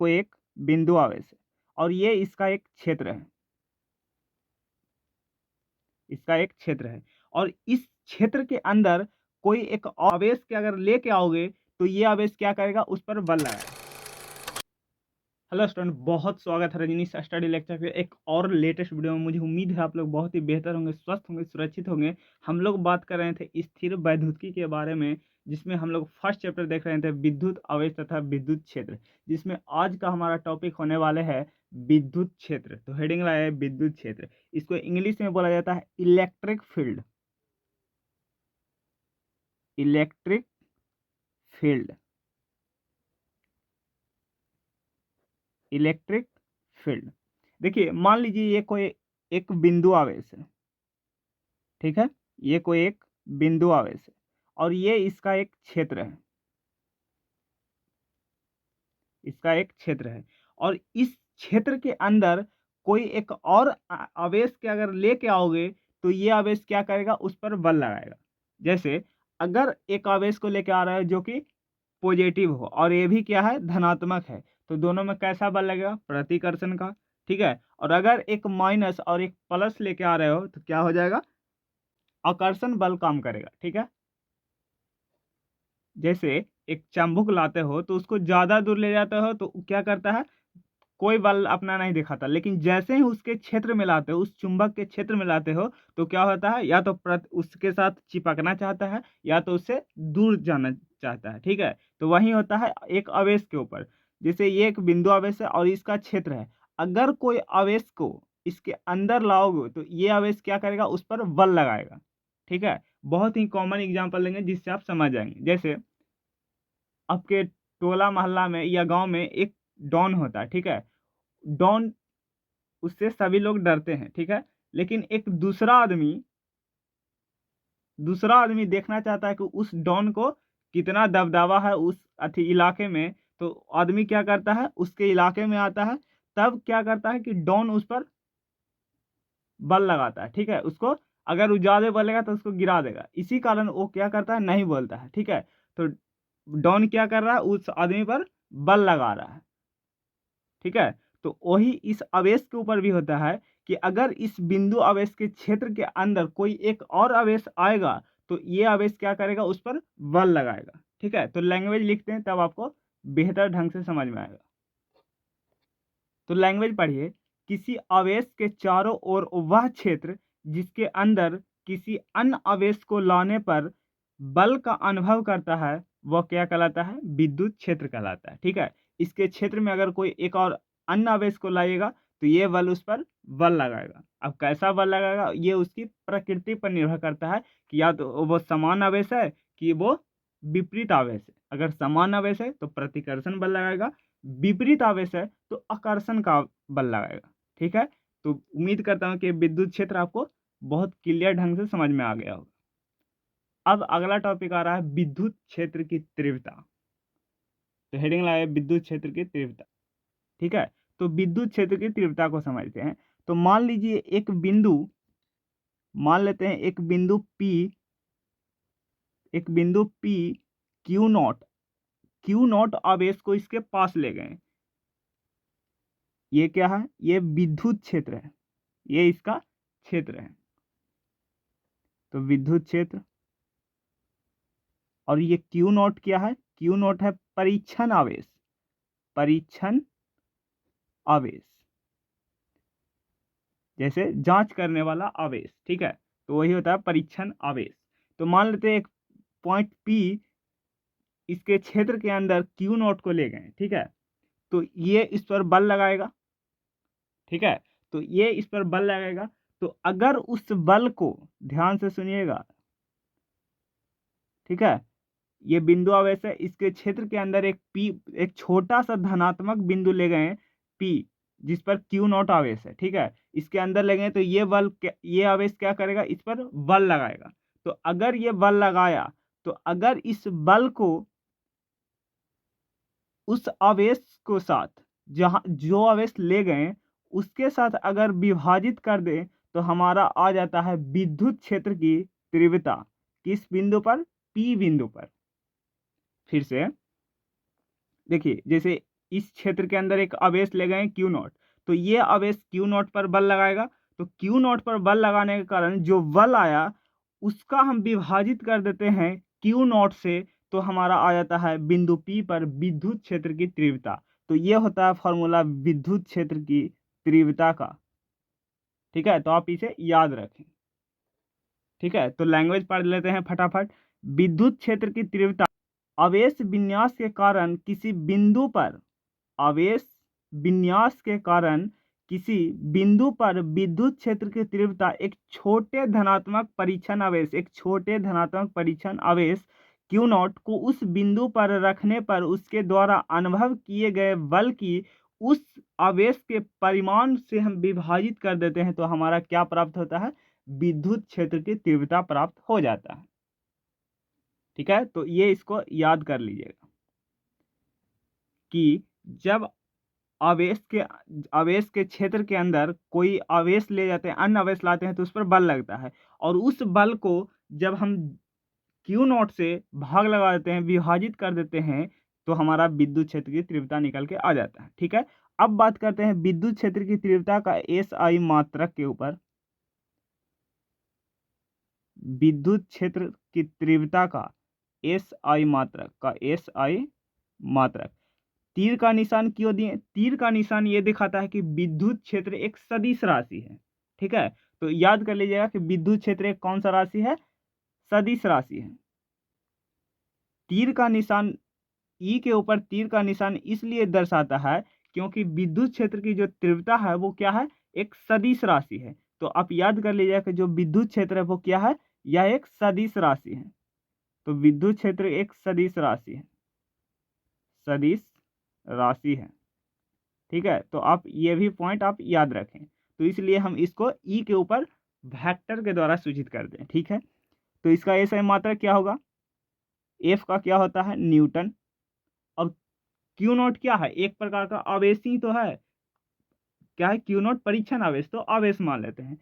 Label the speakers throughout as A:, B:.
A: कोई एक बिंदु आवेश है और ये इसका एक क्षेत्र है, इसका एक क्षेत्र है और इस क्षेत्र के अंदर कोई एक आवेश के अगर लेके आओगे तो ये आवेश क्या करेगा, उस पर बल लगाएगा। हेलो स्टूडेंट, बहुत स्वागत है रजनीश स्टडी लेक्चर के एक और लेटेस्ट वीडियो में। मुझे उम्मीद है आप लोग बहुत ही बेहतर होंगे, स्वस्थ होंगे, सुरक्षित होंगे। हम लोग बात कर रहे थे स्थिर वैद्युतिकी के बारे में, जिसमें हम लोग फर्स्ट चैप्टर देख रहे थे विद्युत आवेश तथा विद्युत क्षेत्र, जिसमें आज का हमारा टॉपिक होने वाले है विद्युत क्षेत्र। तो हेडिंग लाया है विद्युत क्षेत्र। इसको इंग्लिश में बोला जाता है electric field, electric field, electric field. देखिए, मान लीजिए ये कोई एक बिंदु आवेश है, ठीक है, ये कोई एक बिंदु आवेश है और ये इसका एक क्षेत्र है, इसका एक क्षेत्र है और इस क्षेत्र के अंदर कोई एक और आवेश के अगर लेके आओगे तो ये आवेश क्या करेगा, उस पर बल लगाएगा। जैसे अगर एक आवेश को लेके आ रहा है जो कि पॉजिटिव हो और ये भी क्या है, धनात्मक है, तो दोनों में कैसा बल लगेगा, प्रतिकर्षण का, ठीक है। और अगर एक माइनस और एक प्लस लेके आ रहे हो तो क्या हो जाएगा, आकर्षण बल काम करेगा, ठीक है। जैसे एक चुंबक लाते हो तो उसको ज्यादा दूर ले जाते हो तो क्या करता है, कोई बल अपना नहीं दिखाता, लेकिन जैसे ही उसके क्षेत्र में लाते हो, उस चुंबक के क्षेत्र में लाते हो तो क्या होता है, या तो उसके साथ चिपकना चाहता है या तो उससे दूर जाना चाहता है, ठीक है। तो वही होता है एक आवेश के ऊपर। जैसे ये एक बिंदु आवेश है और इसका क्षेत्र है, अगर कोई आवेश को इसके अंदर लाओगे तो ये आवेश क्या करेगा, उस पर बल लगाएगा, ठीक है। बहुत ही कॉमन एग्जांपल लेंगे जिससे आप समझ जाएंगे। जैसे आपके टोला मोहल्ला में या गांव में एक डॉन होता है, ठीक है। डॉन, उससे सभी लोग डरते हैं, ठीक है। लेकिन एक दूसरा आदमी देखना चाहता है कि उस डॉन को कितना दबदबा है उस अति इलाके में, तो आदमी क्या करता है, उसके इलाके में आता है, तब क्या करता है कि डॉन उस पर बल लगाता है, ठीक है। उसको अगर वो ज्यादा बोलेगा तो उसको गिरा देगा, इसी कारण वो क्या करता है, नहीं बोलता है, ठीक है। तो डॉन क्या कर रहा है, उस आदमी पर बल लगा रहा है, ठीक है। तो वही इस आवेश के ऊपर भी होता है कि अगर इस बिंदु आवेश के क्षेत्र के अंदर कोई एक और आवेश आएगा तो ये आवेश क्या करेगा, उस पर बल लगाएगा, ठीक है। तो लैंग्वेज लिखते हैं तब आपको बेहतर ढंग से समझ में आएगा। तो लैंग्वेज पढ़िए, किसी आवेश के चारों ओर वह क्षेत्र जिसके अंदर किसी अन्य आवेश को लाने पर बल का अनुभव करता है वह क्या कहलाता है, विद्युत क्षेत्र कहलाता है, ठीक है। इसके क्षेत्र में अगर कोई एक और अन्य आवेश को लाएगा तो ये बल उस पर बल लगाएगा। अब कैसा बल लगाएगा, ये उसकी प्रकृति पर निर्भर करता है कि या तो वो समान आवेश है कि वो विपरीत आवेश है। अगर समान आवेश है तो प्रतिकर्षण बल लगाएगा, विपरीत आवेश है तो आकर्षण का बल लगाएगा, ठीक है। तो उम्मीद करता हूँ कि विद्युत क्षेत्र आपको बहुत क्लियर ढंग से समझ में आ गया होगा। अब अगला टॉपिक आ रहा है विद्युत क्षेत्र की तीव्रता। तो हेडिंग लगाए विद्युत क्षेत्र की तीव्रता, ठीक है। तो विद्युत क्षेत्र की तीव्रता को समझते हैं। तो मान लीजिए एक बिंदु, मान लेते हैं एक बिंदु P क्यू नॉट आवेश को इसके पास ले गए। ये क्या है, ये विद्युत क्षेत्र है, ये इसका क्षेत्र है। तो विद्युत क्षेत्र, और ये क्यू नॉट क्या है, क्यू नॉट है परीक्षण आवेश, परीक्षण आवेश, जैसे जांच करने वाला आवेश, ठीक है। तो वही होता है परीक्षण आवेश। तो मान लेते हैं एक पॉइंट P, इसके क्षेत्र के अंदर क्यू नॉट को ले गए, ठीक है। तो ये इस पर बल लगाएगा, ठीक है। तो ये इस पर बल लगाएगा, तो अगर उस बल को, ध्यान से सुनिएगा, ठीक है, ये बिंदु आवेश है, इसके क्षेत्र के अंदर एक छोटा सा धनात्मक बिंदु ले गए P, जिस पर क्यू नॉट आवेश है, ठीक है। इसके अंदर ले गए तो ये आवेश क्या करेगा, इस पर बल लगाएगा। तो अगर ये बल लगाया तो अगर इस बल को उस आवेश को साथ, जहां जो आवेश ले गए उसके साथ अगर विभाजित कर दे तो हमारा आ जाता है विद्युत क्षेत्र की तीव्रता, किस बिंदु पर, P बिंदु पर। फिर से देखिए, जैसे इस क्षेत्र के अंदर एक आवेश ले गए क्यू नॉट, तो ये आवेश क्यू नॉट पर बल लगाएगा, तो क्यू नॉट पर बल लगाने के कारण जो बल आया उसका हम विभाजित कर देते हैं क्यू नॉट से, तो हमारा आ जाता है बिंदु P पर विद्युत क्षेत्र की तीव्रता। तो ये होता है फॉर्मूला विद्युत क्षेत्र की तीव्रता का। ठीक है, तो आप इसे याद रखें। ठीक है, तो लैंग्वेज पढ़ लेते हैं फटाफट। विद्युत क्षेत्र की तीव्रता आवेश विन्यास के कारण किसी बिंदु पर आवेश विन्यास के कारण किसी बिंदु पर विद्युत क्षेत्र की तीव्रता एक छोटे धनात्मक परीक्षण आवेश क्यू नॉट को उस बिंदु पर रखने पर उसके द्वारा अनुभव किए गए बल की उस आवेश के परिमाण से हम विभाजित कर देते हैं, तो हमारा क्या प्राप्त होता है, विद्युत क्षेत्र की तीव्रता प्राप्त हो जाता है। ठीक है, तो ये इसको याद कर लीजिएगा कि जब आवेश के क्षेत्र के अंदर कोई आवेश ले जाते हैं, अन्य आवेश लाते हैं, तो उस पर बल लगता है, और उस बल को जब हम क्यू नॉट से भाग लगा देते हैं, विभाजित कर देते हैं, तो हमारा विद्युत क्षेत्र की तीव्रता निकल के आ जाता है। ठीक है, अब बात करते हैं विद्युत क्षेत्र की तीव्रता का SI मात्रक के ऊपर। विद्युत क्षेत्र की तीव्रता का SI मात्रक तीर का निशान क्यों दिए? तीर का निशान ये दिखाता है कि विद्युत क्षेत्र एक सदिश राशि है। ठीक है, तो याद कर लीजिएगा कि विद्युत क्षेत्र एक कौन सा राशि है, सदिश राशि है। तीर का निशान ई के ऊपर तीर का निशान इसलिए दर्शाता है क्योंकि विद्युत क्षेत्र की जो तीव्रता है वो क्या है, एक सदिश राशि है। तो आप याद कर लीजिएगा कि जो विद्युत क्षेत्र है वो क्या है, यह एक सदिश राशि है। तो विद्युत क्षेत्र एक सदिश राशि है, सदिश राशि है। ठीक है, तो आप ये भी पॉइंट आप याद रखें, तो इसलिए हम इसको ई के ऊपर वेक्टर के द्वारा सूचित कर दें। ठीक है, तो इसका SI मात्रक क्या होगा, एफ का क्या होता है, न्यूटन, और क्यू नॉट क्या है, एक प्रकार का आवेश ही तो है। क्या है, क्यू नॉट परीक्षण आवेश, तो आवेश मान लेते हैं।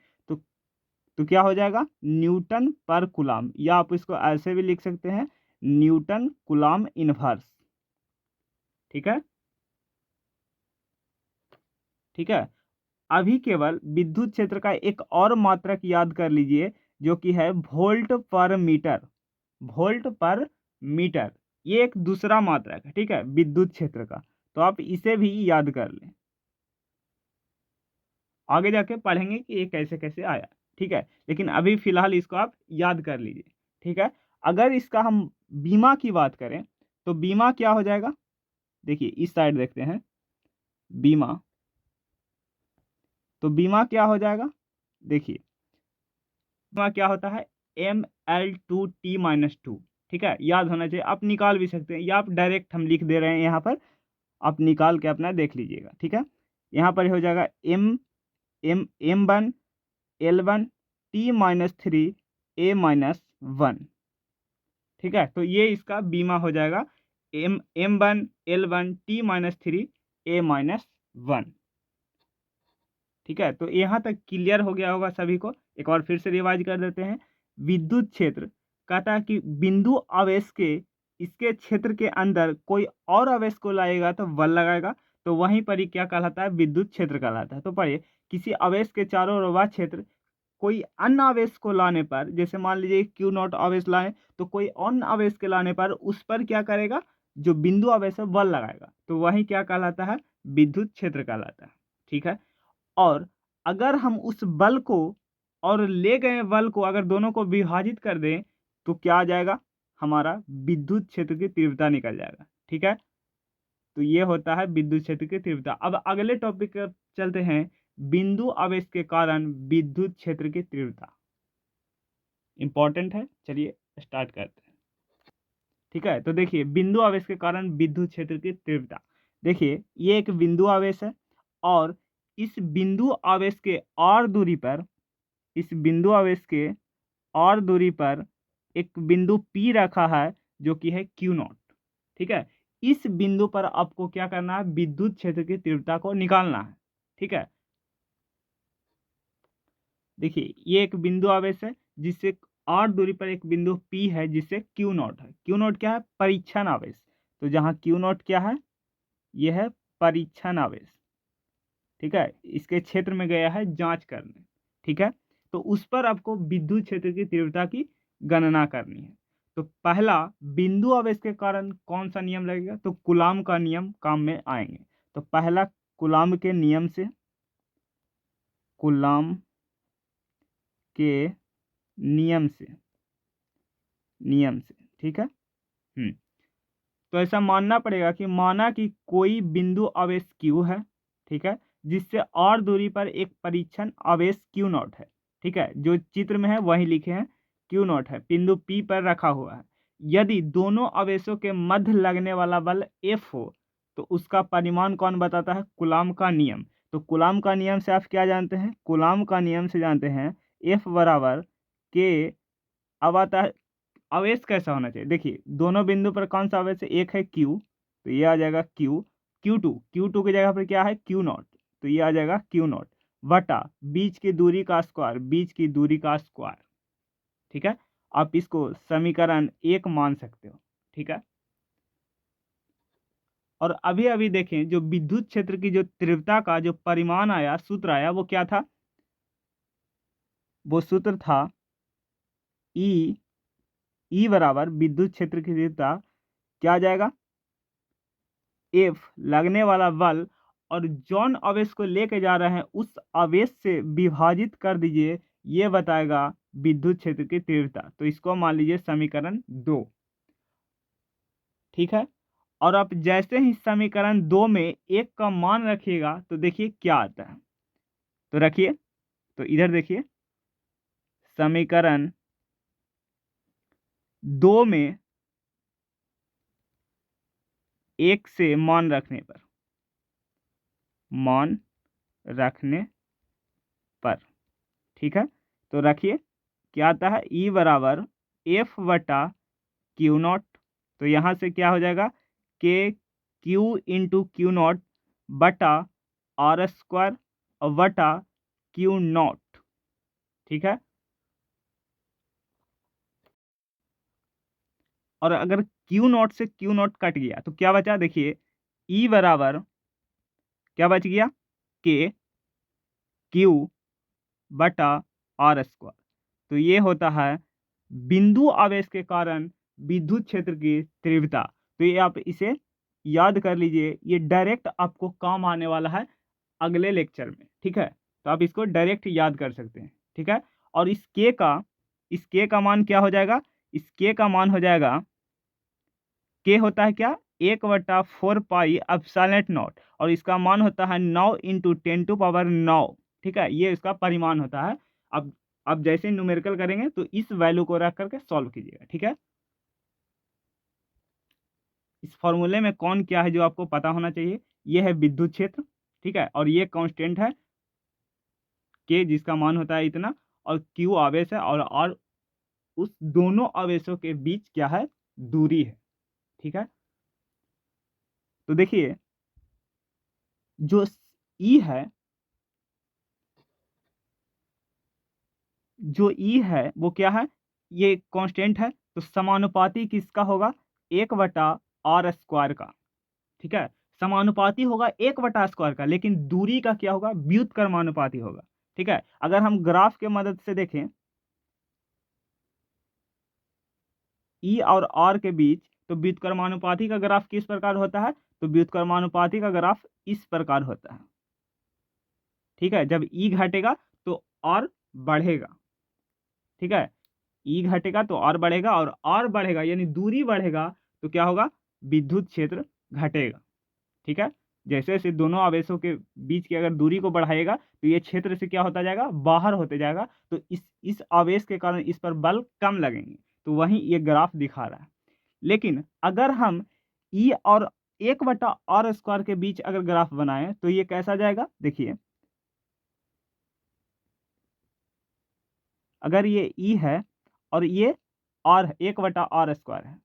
A: तो क्या हो जाएगा, न्यूटन पर कूलाम, या आप इसको ऐसे भी लिख सकते हैं, न्यूटन कूलाम इनवर्स। ठीक है, ठीक है। अभी केवल विद्युत क्षेत्र का एक और मात्रक याद कर लीजिए, जो कि है वोल्ट पर मीटर। वोल्ट पर मीटर ये एक दूसरा मात्रक है, ठीक है, विद्युत क्षेत्र का, तो आप इसे भी याद कर लें। आगे जाके पढ़ेंगे कि ये कैसे कैसे आया। ठीक है, लेकिन अभी फिलहाल इसको आप याद कर लीजिए। ठीक है, अगर इसका हम बीमा की बात करें तो बीमा क्या हो जाएगा, देखिए इस साइड देखते हैं बीमा, तो बीमा क्या हो जाएगा, देखिए बीमा क्या होता है, ML2T-2। ठीक है, याद होना चाहिए, आप निकाल भी सकते हैं या आप डायरेक्ट हम लिख दे रहे हैं यहाँ पर, आप निकाल के अपना देख लीजिएगा। ठीक है, यहाँ पर हो जाएगा M1 L1 T-3 A-1। ठीक है, तो ये इसका बीमा हो जाएगा, M1 L1 T-3 A-1। ठीक है, तो यहाँ तक क्लियर हो गया होगा सभी को। एक बार फिर से रिवाइज कर देते हैं। विद्युत क्षेत्र कहता है कि बिंदु आवेश के इसके क्षेत्र के अंदर कोई और आवेश को लाएगा तो बल लगाएगा, तो वहीं पर ही क्या कहलाता है, विद्युत क्षेत्र कहलाता है। तो पढ़िए, किसी आवेश के चारों ओर वह क्षेत्र कोई अन्य आवेश को लाने पर, जैसे मान लीजिए क्यू नॉट आवेश लाए, तो कोई अन्य आवेश के लाने पर उस पर क्या करेगा, जो बिंदु आवेश है बल लगाएगा, तो वही क्या कहलाता है, विद्युत क्षेत्र कहलाता है। ठीक है, और अगर हम उस बल को और ले गए बल को अगर दोनों को विभाजित कर दें तो क्या आ जाएगा, हमारा विद्युत क्षेत्र की तीव्रता निकल जाएगा। ठीक है, तो ये होता है विद्युत क्षेत्र की तीव्रता। अब अगले टॉपिक पर चलते हैं, बिंदु आवेश के कारण विद्युत क्षेत्र की तीव्रता इंपॉर्टेंट है, चलिए स्टार्ट करते हैं। ठीक है, तो देखिए बिंदु आवेश के कारण विद्युत क्षेत्र की तीव्रता, देखिए ये एक बिंदु आवेश है, और इस बिंदु आवेश के और दूरी पर, इस बिंदु आवेश के और दूरी पर एक बिंदु P रखा है जो कि है क्यू नॉट। ठीक है, इस बिंदु पर आपको क्या करना है, विद्युत क्षेत्र की तीव्रता को निकालना है। ठीक है, देखिए ये एक बिंदु आवेश है जिससे और दूरी पर एक बिंदु P है जिससे क्यू नॉट है। क्यू नॉट क्या है, परीक्षण आवेश, तो जहाँ क्यू नॉट क्या है, ये है परीक्षण आवेश, ठीक है, इसके क्षेत्र में गया है जांच करने, ठीक है। तो उस पर आपको विद्युत क्षेत्र की तीव्रता की गणना करनी है। तो पहला, बिंदु आवेश के कारण कौन सा नियम लगेगा, तो कूलाम का नियम काम में आएंगे। तो पहला, कूलाम के नियम से, कूलाम के नियम से, ठीक है। तो ऐसा मानना पड़ेगा कि माना कि कोई बिंदु आवेश Q है, ठीक है, जिससे और दूरी पर एक परीक्षण आवेश Q नॉट है, ठीक है, जो चित्र में है वही लिखे हैं, Q नॉट है, बिंदु P पर रखा हुआ है। यदि दोनों आवेशों के मध्य लगने वाला बल F हो तो उसका परिमाण कौन बताता है, कूलाम का नियम। तो कूलाम का नियम से आप क्या जानते हैं, कूलाम का नियम से जानते हैं F बराबर K। अब आता है आवेश कैसा होना चाहिए, देखिए दोनों बिंदु पर कौन सा आवेश है, एक है Q, तो ये आ जाएगा Q, Q2 की जगह पर क्या है Q नॉट, तो ये आ जाएगा Q नॉट बटा बीच की दूरी का स्क्वायर, ठीक है। आप इसको समीकरण 1 मान सकते हो, ठीक है। और अभी अभी देखें, जो विद्युत क्षेत्र की जो तीव्रता का जो परिमाण आया, सूत्र आया, वो क्या था, वो सूत्र था E बराबर विद्युत क्षेत्र की तीव्रता क्या आ जाएगा, F लगने वाला बल और जौन आवेश को लेके जा रहे हैं उस आवेश से विभाजित कर दीजिए, ये बताएगा विद्युत क्षेत्र की तीव्रता। तो इसको मान लीजिए समीकरण 2, ठीक है। और आप जैसे ही समीकरण 2 में 1 का मान रखिएगा तो देखिए क्या आता है। तो रखिए, तो इधर देखिए, समीकरण 2 में 1 से मान रखने पर, ठीक है। तो रखिए क्या आता है, E बराबर F बटा Q नॉट। तो यहाँ से क्या हो जाएगा, के Q इंटू Q नॉट बटा R स्क्वायर और बटा Q नॉट, ठीक है। और अगर Q नॉट से Q नॉट कट गया तो क्या बचा, देखिए E बराबर क्या बच गया, के Q बटा R स्क्वायर। तो ये होता है बिंदु आवेश के कारण विद्युत क्षेत्र की तीव्रता। तो ये आप इसे याद कर लीजिए, ये डायरेक्ट आपको काम आने वाला है अगले लेक्चर में, ठीक है। तो आप इसको डायरेक्ट याद कर सकते हैं, ठीक है। और इस के का मान क्या हो जाएगा, इस के का मान हो जाएगा, के होता है क्या, 1/4 पाई एप्सिलॉन नॉट, और इसका मान होता है 9 इंटू 10⁹, ठीक है, ये इसका परिमाण होता है। अब जैसे न्यूमेरिकल करेंगे तो इस वैल्यू को रख करके सॉल्व कीजिएगा, ठीक है। इस फॉर्मूले में कौन क्या है जो आपको पता होना चाहिए, ये है विद्युत क्षेत्र, ठीक है, और ये कांस्टेंट है के जिसका मान होता है इतना, और क्यू आवेश है, और उस दोनों आवेशों के बीच क्या है, दूरी है, ठीक है। तो देखिए जो ई है, वो क्या है, ये कांस्टेंट है, तो समानुपाती किसका होगा, 1/r² का, ठीक है। समानुपाती होगा 1/स्क्वायर का, लेकिन दूरी का क्या होगा, व्युत्क्रमानुपाती होगा, ठीक है। अगर हम ग्राफ के मदद से देखें ई और आर के बीच, तो व्युत्क्रमानुपाती का ग्राफ किस प्रकार होता है, तो व्युत्क्रमानुपाती का ग्राफ इस प्रकार होता है, ठीक है। जब ई घटेगा तो आर बढ़ेगा, ठीक है, ई घटेगा तो आर बढ़ेगा, और आर बढ़ेगा यानी दूरी बढ़ेगा तो क्या होगा, विद्युत क्षेत्र घटेगा, ठीक है। जैसे जैसे दोनों आवेशों के बीच की अगर दूरी को बढ़ाएगा तो ये क्षेत्र से क्या होता जाएगा, बाहर होते जाएगा, तो इस आवेश के कारण इस पर बल कम लगेंगे, तो वहीं ये ग्राफ दिखा रहा है। लेकिन अगर हम ई और 1/r² के बीच अगर ग्राफ बनाएं तो ये कैसा जाएगा, देखिए अगर ये ई है और ये आर 1/r² है,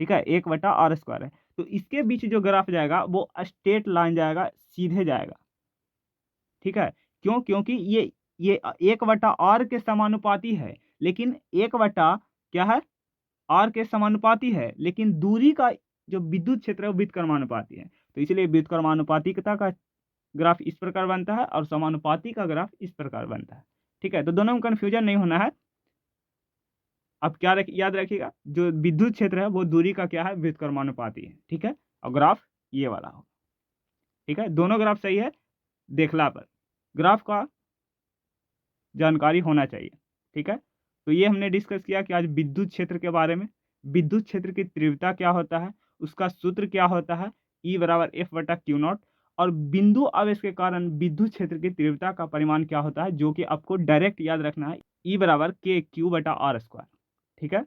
A: ठीक है, 1/r² है, तो इसके बीच जो ग्राफ जाएगा वो स्ट्रेट लाइन जाएगा, सीधे जाएगा, ठीक है। क्यों, क्योंकि ये 1/r के समानुपाती है, लेकिन 1 क्या है, आर के समानुपाती है, लेकिन दूरी का जो विद्युत क्षेत्र है वो व्युत्क्रमानुपाती है। तो इसलिए व्युत्क्रमानुपातिकता का ग्राफ इस प्रकार बनता है और समानुपाती का ग्राफ इस प्रकार बनता है। ठीक है, तो दोनों में कन्फ्यूजन नहीं होना है। अब क्या याद रखिएगा, जो विद्युत क्षेत्र है वो दूरी का क्या है, व्युत्क्रमानुपाती है। ठीक है, और ग्राफ ये वाला हो। ठीक है, दोनों ग्राफ सही है देखला पर, ग्राफ का जानकारी होना चाहिए। ठीक है, तो ये हमने डिस्कस किया कि आज विद्युत क्षेत्र के बारे में, विद्युत क्षेत्र की तीव्रता क्या होता है, उसका सूत्र क्या होता है, E बराबर F/Q0, और बिंदु आवेश के कारण विद्युत क्षेत्र की तीव्रता का परिमाण क्या होता है, जो कि आपको डायरेक्ट याद रखना है, E बराबर KQ/R²। ठीक है,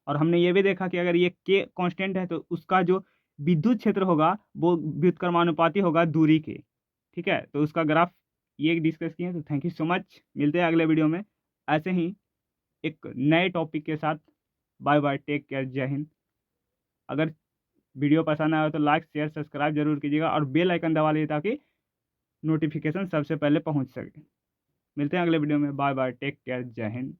A: और हमने ये भी देखा कि अगर ये K कांस्टेंट है तो उसका जो विद्युत क्षेत्र होगा वो व्युत्क्रमानुपाती होगा दूरी के। ठीक है, तो उसका ग्राफ ये डिस्कस किए। तो थैंक यू सो मच, मिलते हैं अगले वीडियो में ऐसे ही एक नए टॉपिक के साथ। बाय बाय, टेक केयर, जय हिंद। अगर वीडियो पसंद आया तो लाइक शेयर सब्सक्राइब जरूर कीजिएगा और बेल आइकन दबा लीजिए ताकि नोटिफिकेशन सबसे पहले पहुंच सके। मिलते हैं अगले वीडियो में, बाय बाय, टेक केयर, जय हिंद।